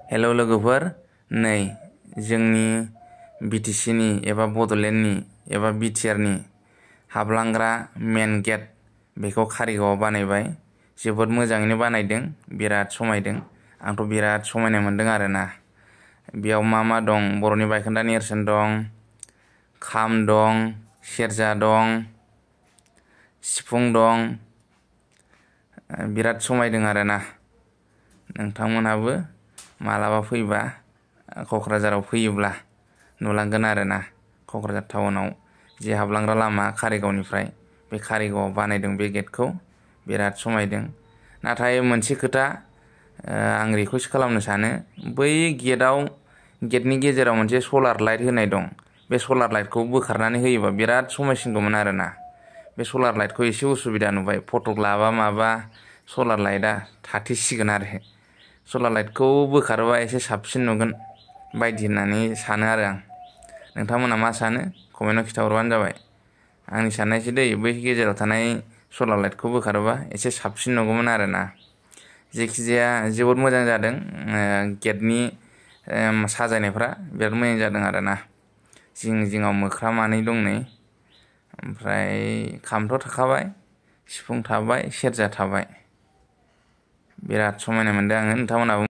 Hello लोगोफोर, नै जोंनि बिटिसिनि एबा बड'लेण्डनि एबा बिटिआरनि हाबलांग्रा मेन गेट बेखौ कारिगावआव बानायबाय। जोबोद मोजाङैनो बानायदों, बिराद समायदों। आंथ' बिराद समायनाय मोन्दों आरोना। बेयाव मा दं? बर'नि बायखोन्दा नेरसोन दं, खाम दं, सेरजा दं, सिफुं दं। बिराद समायदों आरोना। नोंथांमोनहाबो मालाबा फैबा क'क्राझाराव फैयोब्ला नुलांगोन आरोना। क'क्राझार टाउनाव जे हाबलांग्रा लामा कारिगावनिफ्राय, बे कारिगावआव बानायदों बे गेटखौ। बिराद समायदों। नाथाय मोनसे खोथा आं रिकुवेस्ट खालामनो सानो, बै गेटनि गेजेराव मोनसे सलार लाइट होनाय दं। बे सलार लाइटखौ बोखारनानै होयोबा बिराद समायसिनगौमोन आरोना। बे सलार लाइटखौ एसे उसुबिदा नुबाय। फटक लाबा माबा सलार लाइटआ थाथेसिगोन आरो। सलार लाइटखौ बोखारोबा एसे साबसिन नुगोन बायदि होननानै सानो आरो आं। नोंथांमोना मा सानो? कमेन्टआव खिन्थाहरबानो जाबाय। आंनि साननायसो दै, बै गेजेराव थानाय सलार लाइटखौ बोखारोबा एसे साबसिन नुगौमोन आरोना। जेखिजाया जोबोद मोजां जादों। गेटनि साजायनायफ्रा बिराद मोजां जादों आरोना। जिं जिङाव मोख्रा मानै दं नै। ओमफ्राय खामथ' थाखाबाय, सिफुं थाबाय, सेरजा थाबाय। बिराद समायनाय मोन्दों आङो। नोंथांमोनाबो